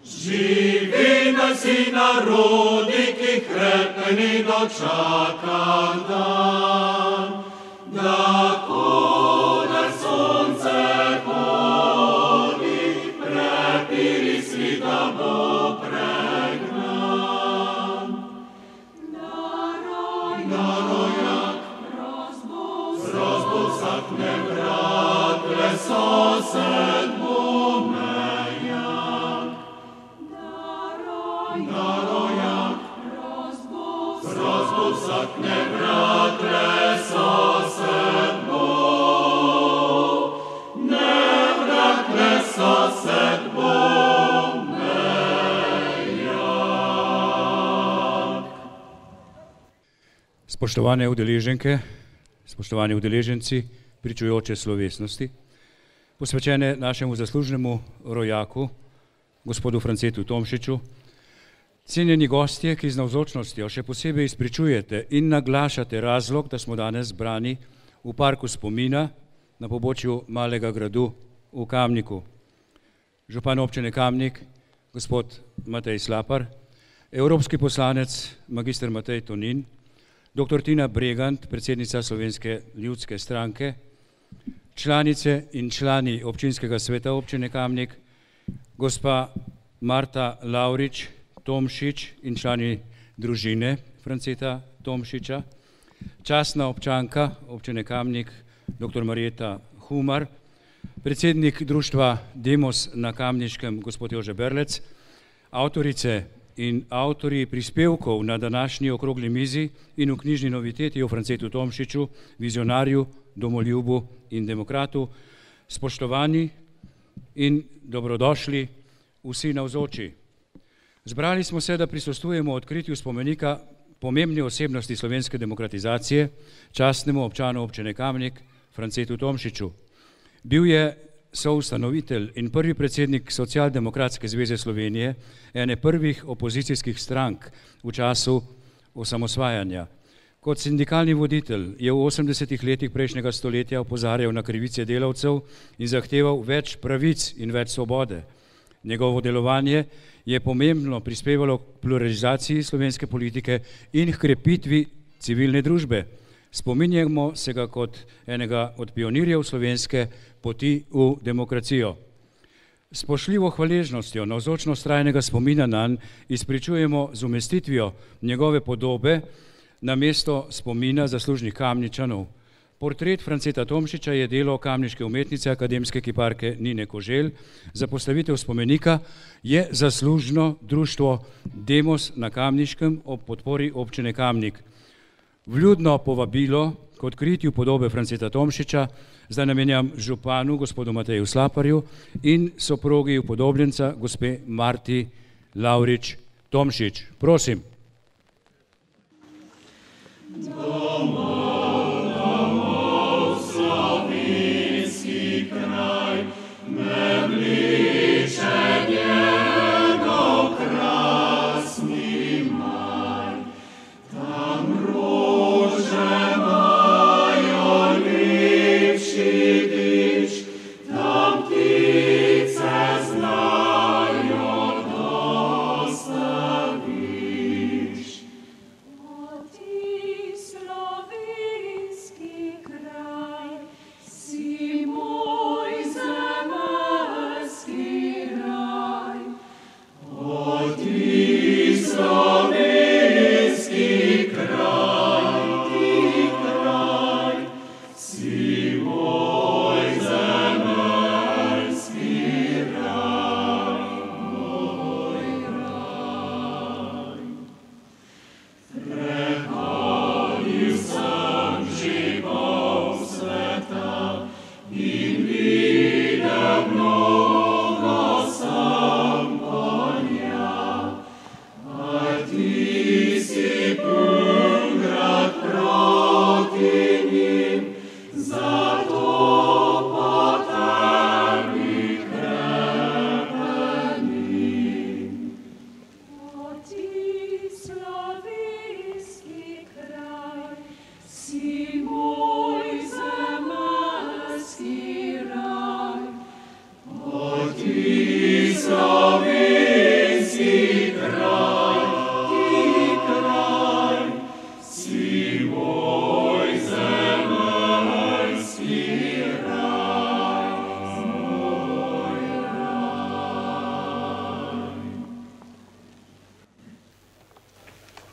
Živi nas i narodi, ki krepeni dočakan dan, da kone sonce hodi, prepiri svita bo pregnan. Darojak, rozbud zakne vrat, le sosed bo mejak. Darojak, rozbud zakne vrat, le sosed bo mejak. Sosed bo mejak. Spoštovane udeleženke, spoštovani udeleženci, pričujoče slovesnosti, posvečene našemu zaslužnemu rojaku, gospodu Francetu Tomšiču, cenjeni gostje, ki z navzočnostjo še posebej izpričujete in naglašate razlog, da smo danes zbrani v parku spomina na pobočju Malega gradu v Kamniku. Župan občine Kamnik, gospod Matej Slapar, evropski poslanec, magister Matej Tonin, dr. Tina Bregant, predsednica Slovenske ljudske stranke, članice in člani občinskega sveta občine Kamnik, gospa Marta Lavrič Tomšič in člani družine Franceta Tomšiča, častna občanka občine Kamnik, dr. Marjeta Humar, predsednik društva Demos na Kamniškem, gospod Jože Berlec, avtorice in avtorji prispevkov na današnji okrogli mizi in v knjižni noviteti o Francetu Tomšiču, vizionarju, domoljubu in demokratu, spoštovani in dobrodošli vsi navzoči. Zbrali smo se, da prisostvujemo odkritju spomenika pomembne osebnosti slovenske demokratizacije, častnemu občanu občine Kamnik, Francetu Tomšiču. Bil je soustanovitelj in prvi predsednik Socialdemokratske zveze Slovenije, ene prvih opozicijskih strank v času osamosvajanja. Kot sindikalni voditelj je v 80. letih prejšnjega stoletja opozarjal na krivice delavcev in zahteval več pravic in več svobode. Njegovo delovanje je pomembno prispevalo k pluralizaciji slovenske politike in k krepitvi civilne družbe. Spominjamo se ga kot enega od pionirjev slovenske poti v demokracijo. S spoštljivo hvaležnostjo navzočnost trajnega spomina nanj izpričujemo z umestitvijo njegove podobe na mesto spomina zaslužnih Kamničanov. Portret Franceta Tomšiča je delo kamniške umetnice, akademske kiparke Nine Koželj. Za postavitev spomenika je zaslužno društvo Demos na Kamniškem ob podpori občine Kamnik. Vljudno povabilo k odkritju podobe Franceta Tomšiča zdaj namenjam županu, gospodu Mateju Slaparju in soprogi upodobljenca, gospe Marti Lavrič Tomšič. Prosim. Domov slovenski kraj, me bliže njegov krasni maj. Tam rože majo lepši diš, tam ptice znajo dosta viš. O ti Slovenija,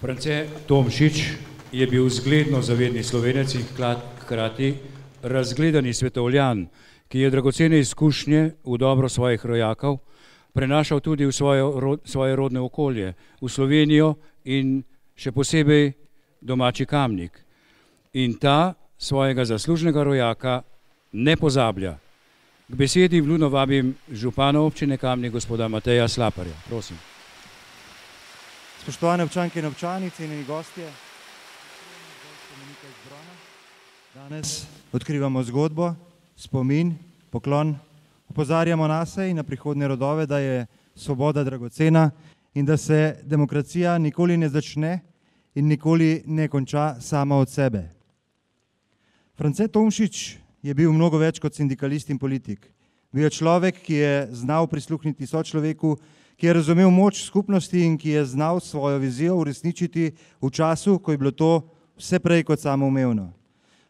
France Tomšič je bil zgledno zavedni Slovenec in hkrati razgledani svetovljan, ki je dragocene izkušnje v dobro svojih rojakov prenašal tudi v svoje rodne okolje, v Slovenijo in še posebej domači Kamnik. In ta svojega zaslužnega rojaka ne pozablja. K besedi vljudno vabim župana občine Kamnik, gospoda Mateja Slaparja. Prosim. Spoštovane občanke in občani, cenjeni gostje, danes odkrivamo zgodbo, spomin, poklon, opozarjamo nase in na prihodnje rodove, da je svoboda dragocena in da se demokracija nikoli ne začne in nikoli ne konča sama od sebe. France Tomšič je bil mnogo več kot sindikalist in politik. Bil je človek, ki je znal prisluhniti sočloveku, ki je razumel moč skupnosti in ki je znal svojo vizijo uresničiti v času, ko je bilo to vse prej kot samoumevno.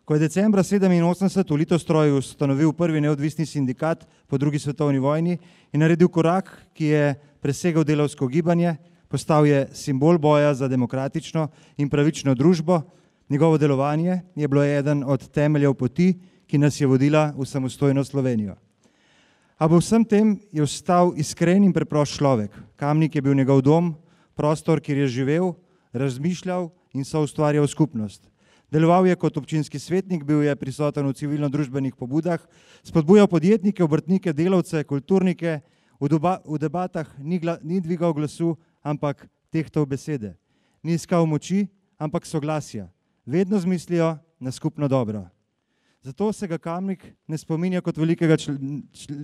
Ko je decembra 1987 v Litostroju ustanovil prvi neodvisni sindikat po drugi svetovni vojni in naredil korak, ki je presegal delavsko gibanje, postal je simbol boja za demokratično in pravično družbo, njegovo delovanje je bilo eden od temeljev poti, ki nas je vodila v samostojno Slovenijo. A v vsem tem je ostal iskren in preprost človek. Kamnik je bil njegov dom, prostor, kjer je živel, razmišljal in soustvarjal skupnost. Deloval je kot občinski svetnik, bil je prisoten v civilno-družbenih pobudah, spodbujal podjetnike, obrtnike, delavce, kulturnike, v debatah ni dvigal glasu, ampak tehtal besede. Ni iskal moči, ampak soglasja. Vedno z mislijo na skupno dobro. Zato se ga Kamnik ne spominja kot velikega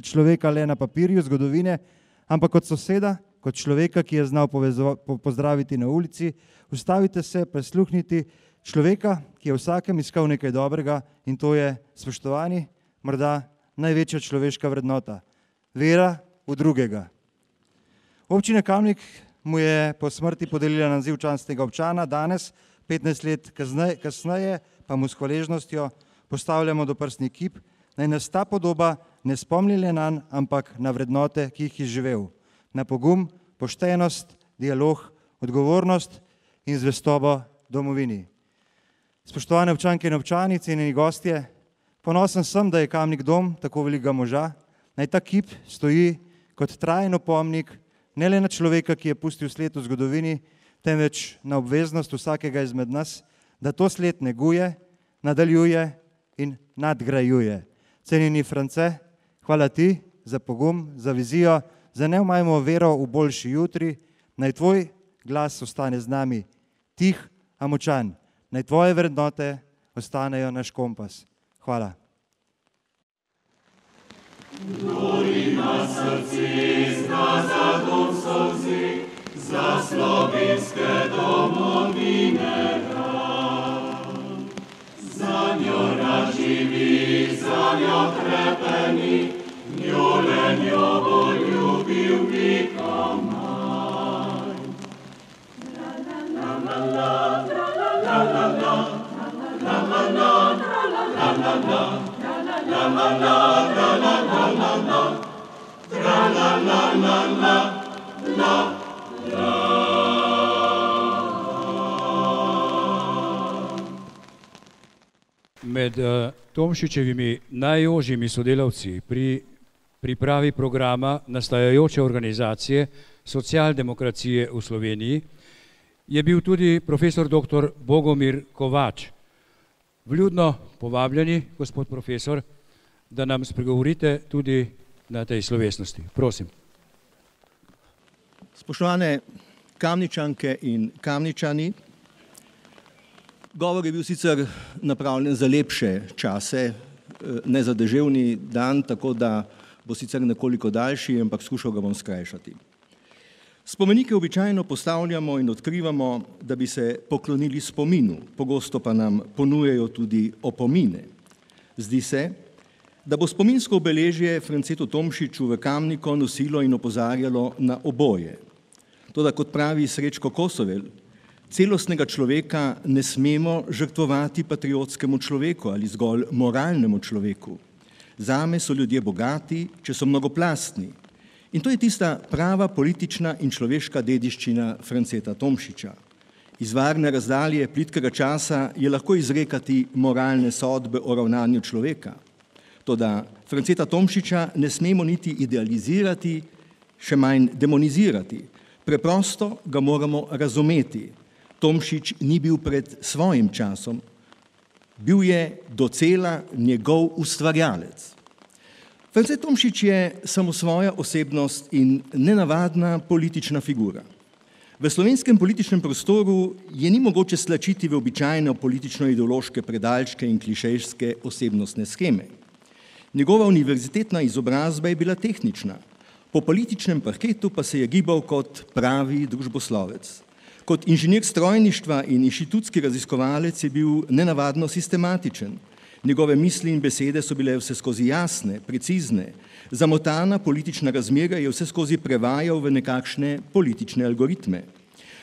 človeka le na papirju zgodovine, ampak kot soseda, kot človeka, ki je znal pozdraviti na ulici, ustavite se, prisluhniti, človeka, ki je vsakem iskal nekaj dobrega in to je, spoštovani, morda največja človeška vrednota. Vera v drugega. Občina Kamnik mu je po smrti podelila naziv častnega občana, danes, 15 let kasneje, pa mu s hvaležnostjo postavljamo doprsni kip, naj nas ta podoba ne spomni le nanj, ampak na vrednote, ki jih je živel. Na pogum, poštenost, dialog, odgovornost in zvestobo domovini. Spoštovane občanke in občani, cenjeni gostje, ponosen sem, da je Kamnik dom tako velikega moža. Naj ta kip stoji kot trajen opomnik ne le na človeka, ki je pustil sled v zgodovini, temveč na obveznost vsakega izmed nas, da to sled neguje, nadaljuje in nadgrajuje. Cenjeni France, hvala ti za pogum, za vizijo, za neomajno vero v boljši jutri. Naj tvoj glas ostane z nami tih, a močan. Naj tvoje vrednote ostanejo naš kompas. Hvala. Gori na srci, za dom solzi, za slovenske domovine rad. Za njo rad živi, za njo krepeni, njo le njo bo ljubil vikomaj. La la la, la la la, la la la, la la la, la la la, la la la, la la, tra la la la la, la la. Med Tomšičevimi najožjimi sodelavci pri pripravi programa nastajajoče organizacije socialdemokracije v Sloveniji je bil tudi profesor dr. Bogomir Kovač. Vljudno povabljeni, gospod profesor, da nam spregovorite tudi na tej slovesnosti. Prosim. Spoštovane Kamničanke in Kamničani, govor je bil sicer napravljen za lepše čase, ne za deževni dan, tako da bo sicer nekoliko daljši, ampak skušal ga bom skrajšati. Spomenike običajno postavljamo in odkrivamo, da bi se poklonili spominu, pogosto pa nam ponujajo tudi opomine. Zdi se, da bo spominsko obeležje Francetu Tomšiču v Kamniku nosilo in opozarjalo na oboje. Toda kot pravi Srečko Kosovel, celostnega človeka ne smemo žrtvovati patriotskemu človeku ali zgolj moralnemu človeku. Zame so ljudje bogati, če so mnogoplastni. In to je tista prava politična in človeška dediščina Franceta Tomšiča. Iz varne razdalje plitkega časa je lahko izrekati moralne sodbe o ravnanju človeka. Toda Franceta Tomšiča ne smemo niti idealizirati, še manj demonizirati. Preprosto ga moramo razumeti. Tomšič ni bil pred svojim časom, bil je docela njegov ustvarjalec. Francet Tomšič je samosvoja osebnost in nenavadna politična figura. V slovenskem političnem prostoru je ni mogoče stlačiti v običajne politično-ideološke predalčke in klišejske osebnostne sheme. Njegova univerzitetna izobrazba je bila tehnična, po političnem parketu pa se je gibal kot pravi družboslovec. Kot inženir strojništva in inštitutski raziskovalec je bil nenavadno sistematičen. Njegove misli in besede so bile vseskozi jasne, precizne. Zamotana politična razmera je vseskozi prevajal v nekakšne politične algoritme.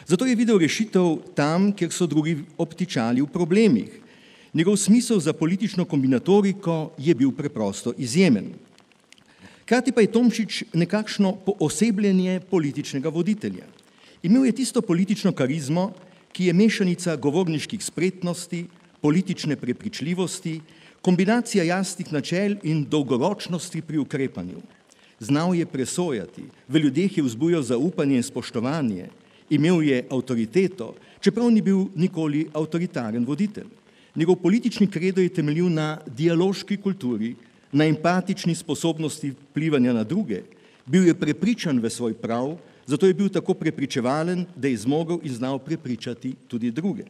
Zato je videl rešitev tam, kjer so drugi obtičali v problemih. Njegov smisel za politično kombinatoriko je bil preprosto izjemen. Hkrati pa je Tomšič nekakšno poosebljenje političnega voditelja. Imel je tisto politično karizmo, ki je mešanica govorniških spretnosti, politične prepričljivosti, kombinacija jasnih načel in dolgoročnosti pri ukrepanju. Znal je presojati, v ljudeh je vzbujal zaupanje in spoštovanje, imel je avtoriteto, čeprav ni bil nikoli avtoritaren voditelj. Njegov politični kredo je temeljil na dialoški kulturi, na empatični sposobnosti vplivanja na druge. Bil je prepričan v svoj prav, zato je bil tako prepričevalen, da je zmogel in znal prepričati tudi druge.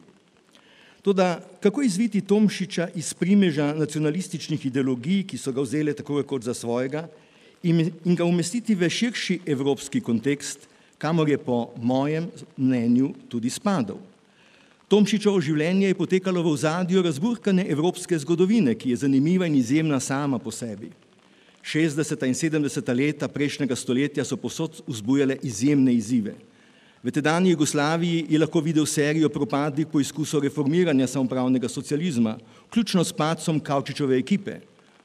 Toda kako izviti Tomšiča iz primeža nacionalističnih ideologij, ki so ga vzele tako kot za svojega, in ga umestiti v širši evropski kontekst, kamor je po mojem mnenju tudi spadal. Tomšičevo življenje je potekalo v ozadju razburkane evropske zgodovine, ki je zanimiva in izjemna sama po sebi. 60. in 70. leta prejšnjega stoletja so povsod vzbujale izjemne izzive. V tedanji Jugoslaviji je lahko videl serijo propadlih poizkusov reformiranja samoupravnega socializma, vključno s padcom Kavčičeve ekipe.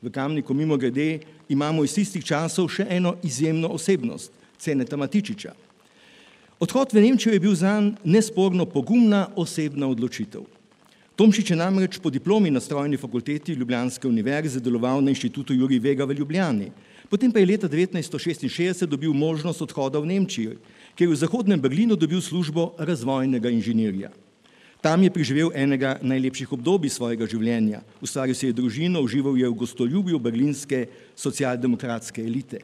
V Kamniku mimogrede imamo iz tistih časov še eno izjemno osebnost, Ceneta Matičiča. Odhod v Nemčijo je bil zanj nesporno pogumna osebna odločitev. Tomšič je namreč po diplomi na strojni fakulteti Ljubljanske univerze deloval na inštitutu Jurij Vega v Ljubljani. Potem pa je leta 1966 dobil možnost odhoda v Nemčijo, kjer je v Zahodnem Berlinu dobil službo razvojnega inženirja. Tam je preživel enega najlepših obdobij svojega življenja. Ustvaril si je družino, užival je v gostoljubju berlinske socialdemokratske elite.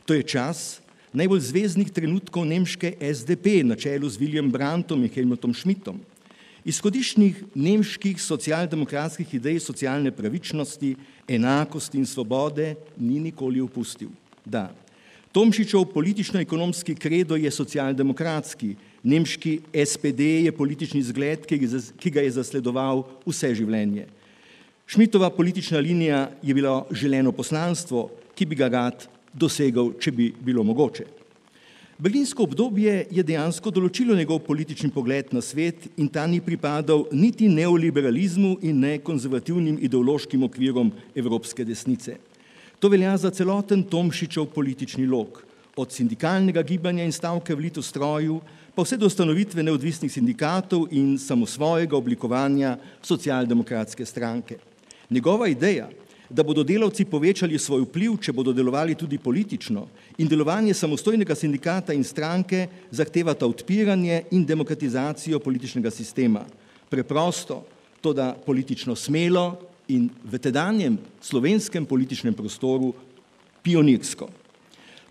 To je čas najbolj zvezdnih trenutkov nemške SDP na čelu z Willyem Brandtom in Helmutom Schmidtom. Izhodiščnih nemških socialdemokratskih idej socialne pravičnosti, enakosti in svobode ni nikoli opustil. Da, Tomšičev politično-ekonomski kredo je socialdemokratski, nemški SPD je politični zgled, ki ga je zasledoval vse življenje. Schmidtova politična linija je bilo želeno poslanstvo, ki bi ga rad dosegal, če bi bilo mogoče. Berlinsko obdobje je dejansko določilo njegov politični pogled na svet in ta ni pripadal niti neoliberalizmu in ne konzervativnim ideološkim okvirom evropske desnice. To velja za celoten Tomšičev politični lok, od sindikalnega gibanja in stavke v Litostroju, pa vse do ustanovitve neodvisnih sindikatov in samosvojega oblikovanja socialdemokratske stranke. Njegova ideja, da bodo delavci povečali svoj vpliv, če bodo delovali tudi politično, in delovanje samostojnega sindikata in stranke zahtevata odpiranje in demokratizacijo političnega sistema. Preprosto, toda politično smelo in v tedanjem slovenskem političnem prostoru pionirsko.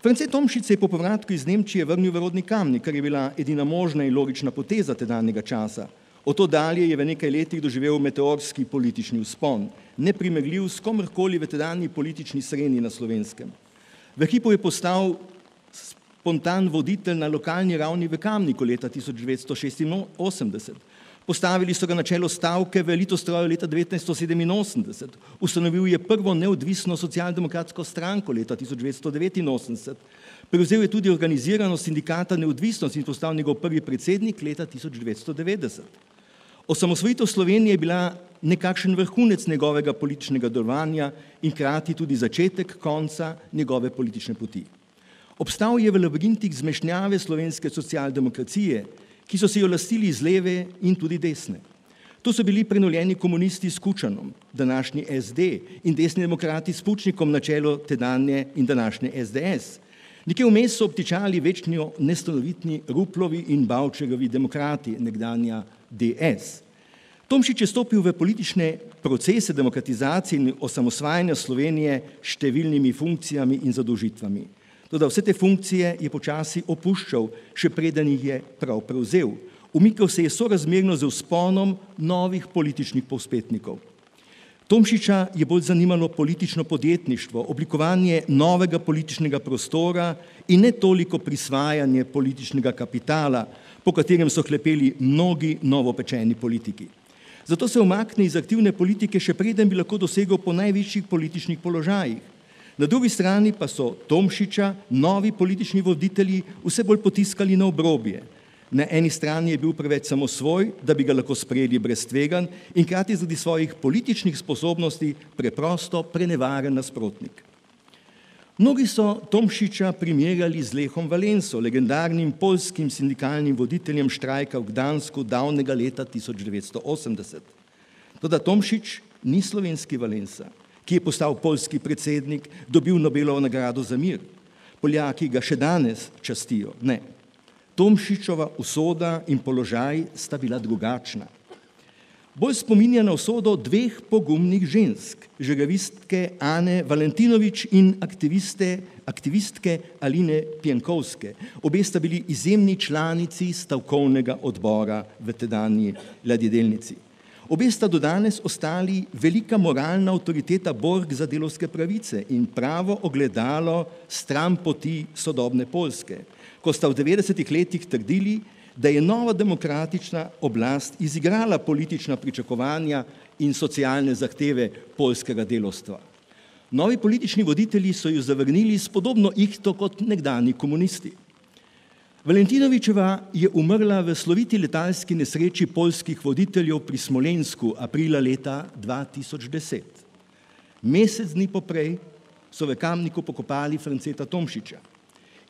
Francet Tomšič se je po povratku iz Nemčije vrnil v rodni Kamnik, kar je bila edina možna in logična poteza tedanjega časa. Od to dalje je v nekaj letih doživel meteorski politični vzpon, neprimerljiv s komorkoli v tedanji politični sreni na Slovenskem. V hipu je postal spontan voditelj na lokalni ravni v Kamniku leta 1986. Postavili so ga na čelo stavke v Litostroju leta 1987. Ustanovil je prvo neodvisno socialdemokratsko stranko leta 1989. Prevzel je tudi organiziranost sindikata Neodvisnost in postal njegov prvi predsednik leta 1990. Osamosvojitev Slovenije je bila nekakšen vrhunec njegovega političnega delovanja in hkrati tudi začetek konca njegove politične poti. Obstal je v labirintih zmešnjave slovenske socialdemokracije, ki so si jo lastili iz leve in tudi desne. To so bili prenovljeni komunisti s Kučanom, današnji SD, in desni demokrati s Pučnikom na čelu tedanje in današnje SDS. Nekje vmes so obtičali večni nestanovitni Ruplovi in Bavčerovi demokrati, nekdanja DS. Tomšič je stopil v politične procese demokratizacije in osamosvajanja Slovenije s številnimi funkcijami in zadolžitvami. Toda vse te funkcije je počasi opuščal, še preden jih je prav prevzel. Umikal se je sorazmerno z vzponom novih političnih povzpetnikov. Tomšiča je bolj zanimalo politično podjetništvo, oblikovanje novega političnega prostora in ne toliko prisvajanje političnega kapitala, po katerem so hlepeli mnogi novopečeni politiki. Zato se umakne iz aktivne politike, še preden bi lahko dosegel po najvišjih političnih položajih. Na drugi strani pa so Tomšiča novi politični voditelji vse bolj potiskali na obrobje. Na eni strani je bil preveč samosvoj, da bi ga lahko sprejeli brez tveganj in hkrati zaradi svojih političnih sposobnosti preprosto prenevaren nasprotnik. Mnogi so Tomšiča primerjali z Lechom Valenso, legendarnim poljskim sindikalnim voditeljem štrajka v Gdansku davnega leta 1980. Toda Tomšič ni slovenski Valensa, ki je postal poljski predsednik, dobil Nobelovo nagrado za mir. Poljaki ga še danes častijo. Ne. Tomšičova usoda in položaj sta bila drugačna. Bolj spominja na usodo dveh pogumnih žensk, žerjavistke Ane Valentinovič in aktivistke Aline Pienkovske. Obe sta bili izjemni članici stavkovnega odbora v tedanji ladjedelnici. Obe sta do danes ostali velika moralna avtoriteta borg za delavske pravice in pravo ogledalo stran poti sodobne Poljske, ko sta v 90-ih letih trdili, da je nova demokratična oblast izigrala politična pričakovanja in socialne zahteve poljskega delavstva. Novi politični voditelji so jo zavrnili s podobno ihto kot nekdanji komunisti. Valentinovičeva je umrla v sloviti letalski nesreči poljskih voditeljev pri Smolensku aprila leta 2010. Mesec dni poprej so v Kamniku pokopali Franceta Tomšiča.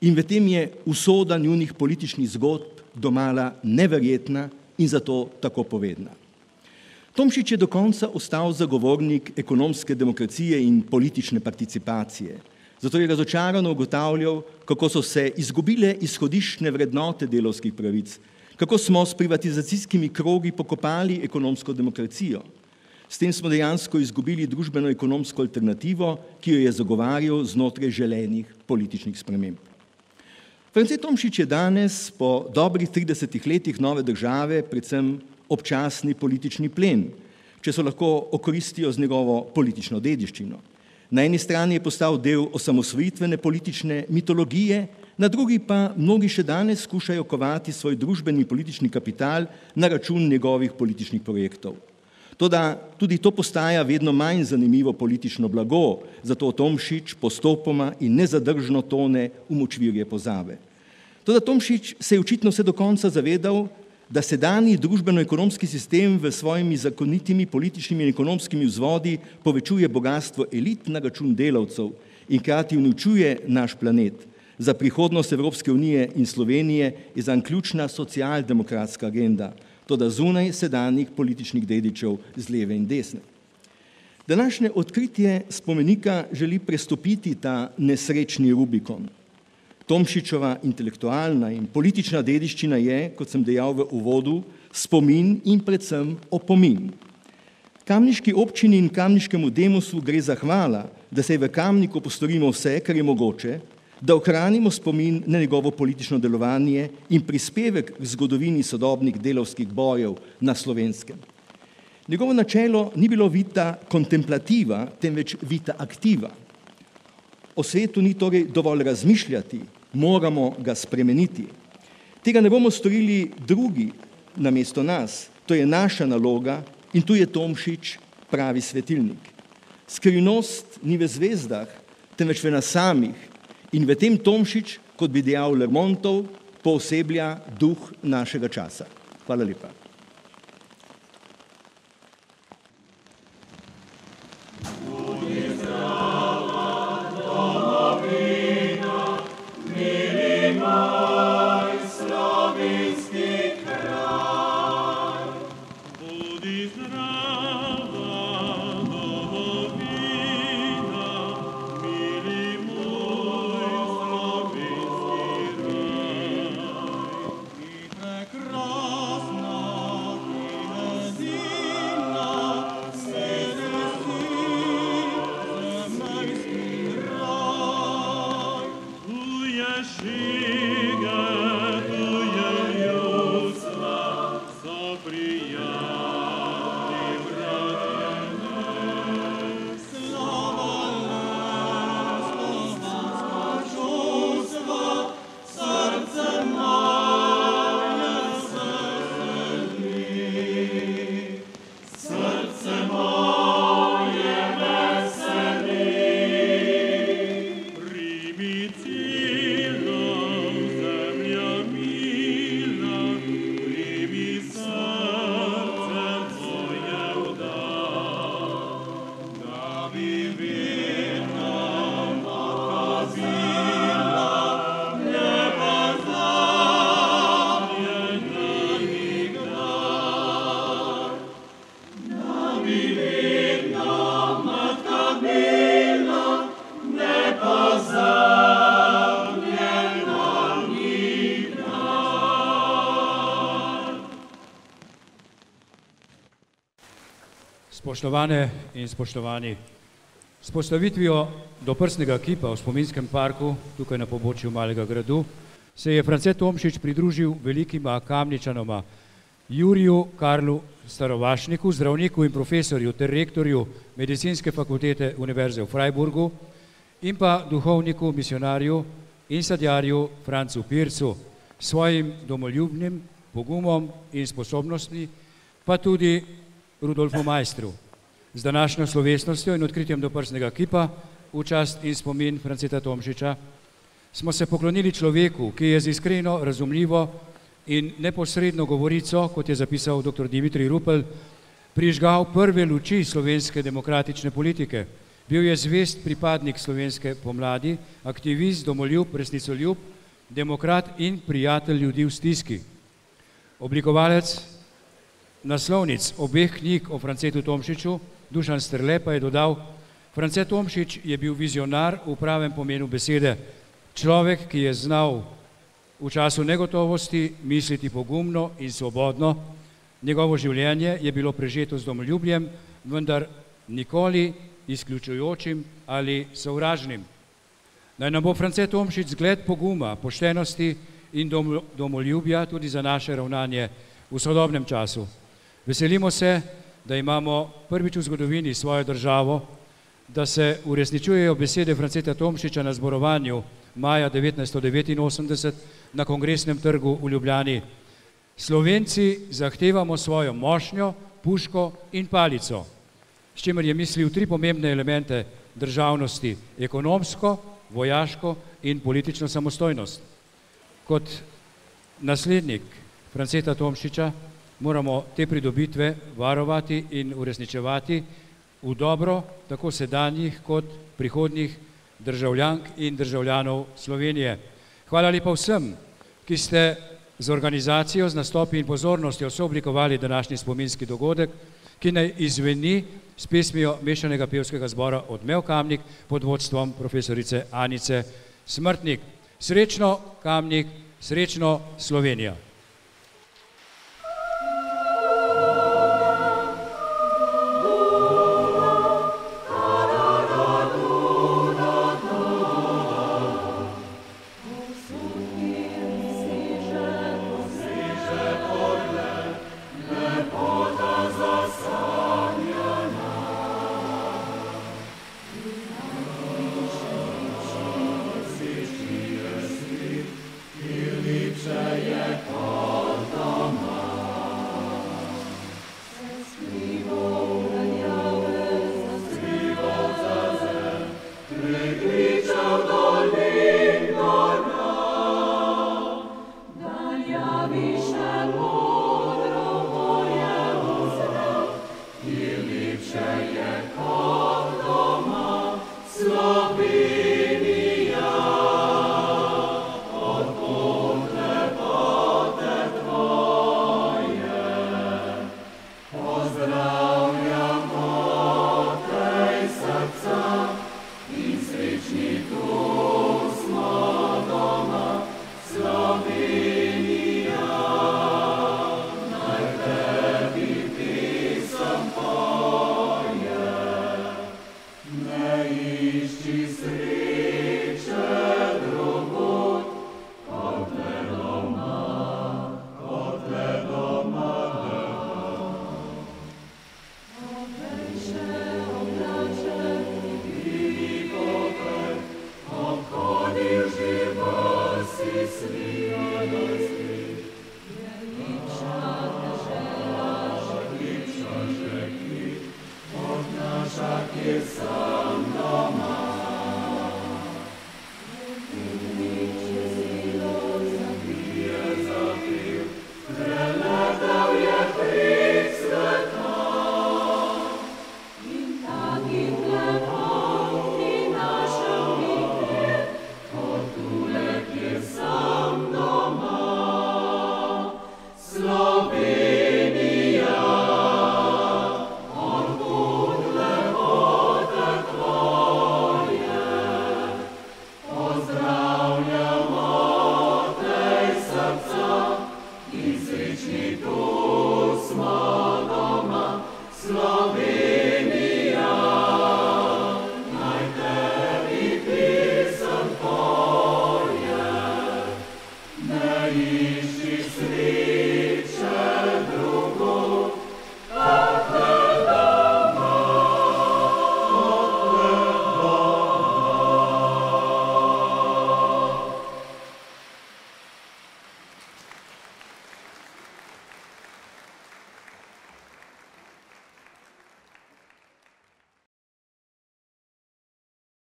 In v tem je usoda njunih političnih zgodb domala neverjetna in zato tako povedna. Tomšič je do konca ostal zagovornik ekonomske demokracije in politične participacije. Zato je razočarano ugotavljal, kako so se izgubile izhodiščne vrednote delavskih pravic, kako smo s privatizacijskimi krogi pokopali ekonomsko demokracijo. S tem smo dejansko izgubili družbeno-ekonomsko alternativo, ki jo je zagovarjal znotraj želenih političnih sprememb. Francet Tomšič je danes, po dobrih 30 letih nove države, predvsem občasni politični plen, če so lahko okoristijo z njegovo politično dediščino. Na eni strani je postal del osamosvojitvene politične mitologije, na drugi pa mnogi še danes skušajo kovati svoj družbeni politični kapital na račun njegovih političnih projektov. Toda tudi to postaja vedno manj zanimivo politično blago, zato Tomšič postopoma in nezadržno tone v močvirje pozabe. Toda Tomšič se je očitno vse do konca zavedal, da sedanji družbeno-ekonomski sistem v svojimi zakonitimi političnimi in ekonomskimi vzvodi povečuje bogastvo elit na račun delavcev in hkrati uničuje naš planet. Za prihodnost Evropske unije in Slovenije je zanj ključna socialdemokratska agenda, toda zunaj sedanjih političnih dedičev z leve in desne. Današnje odkritje spomenika želi prestopiti ta nesrečni Rubikon. Tomšičova intelektualna in politična dediščina je, kot sem dejal v uvodu, spomin in predvsem opomin. Kamniški občini in kamniškemu demosu gre zahvala, da se v Kamniku postorimo vse, kar je mogoče, da ohranimo spomin na njegovo politično delovanje in prispevek k zgodovini sodobnih delavskih bojev na Slovenskem. Njegovo načelo ni bilo vita kontemplativa, temveč vita aktiva. O svetu ni torej dovolj razmišljati, moramo ga spremeniti. Tega ne bomo storili drugi namesto nas, to je naša naloga in tu je Tomšič pravi svetilnik. Skrivnost ni v zvezdah, temveč v nas samih in v tem Tomšič, kot bi dejal Lermontov, pooseblja duh našega časa. Hvala lepa. Slovenski Spoštovane in spoštovani, s postavitvijo doprsnega kipa v spominskem parku, tukaj na pobočju Malega gradu, se je France Tomšič pridružil velikima Kamničanoma, Juriju Karlu Starovašniku, zdravniku in profesorju ter rektorju Medicinske fakultete Univerze v Freiburgu in pa duhovniku, misionarju in sadjarju Francu Pircu, svojim domoljubnim pogumom in sposobnostmi, pa tudi Rudolfu Maistru. Z današnjo slovesnostjo in odkritjem doprsnega kipa v čast in spomin Franceta Tomšiča smo se poklonili človeku, ki je z iskreno, razumljivo in neposredno govorico, kot je zapisal dr. Dimitrij Rupel, prižgal prve luči slovenske demokratične politike. Bil je zvest pripadnik slovenske pomladi, aktivist, domoljub, resnicoljub, demokrat in prijatelj ljudi v stiski. Oblikovalec naslovnic obeh knjig o Francetu Tomšiču, Dušan Strle, pa je dodal: France Tomšič je bil vizionar v pravem pomenu besede, človek, ki je znal v času negotovosti misliti pogumno in svobodno. Njegovo življenje je bilo prežeto z domoljubljem, vendar nikoli izključujočim ali sovražnim. Naj nam bo France Tomšič zgled poguma, poštenosti in domoljubja tudi za naše ravnanje v sodobnem času. Veselimo se, da imamo prvič v zgodovini svojo državo, da se uresničujejo besede Franceta Tomšiča na zborovanju maja 1989 na Kongresnem trgu v Ljubljani. Slovenci zahtevamo svojo mošnjo, puško in palico, s čimer je mislil tri pomembne elemente državnosti: ekonomsko, vojaško in politično samostojnost. Kot naslednik Franceta Tomšiča moramo te pridobitve varovati in uresničevati v dobro tako sedanjih kot prihodnjih državljank in državljanov Slovenije. Hvala lepa vsem, ki ste z organizacijo, z nastopi in pozornostjo sooblikovali današnji spominski dogodek, ki naj izzveni s pesmijo mešanega pevskega zbora Odmev Kamnik pod vodstvom profesorice Anice Smrtnik. Srečno Kamnik, srečno Slovenija! Yeah. sliši,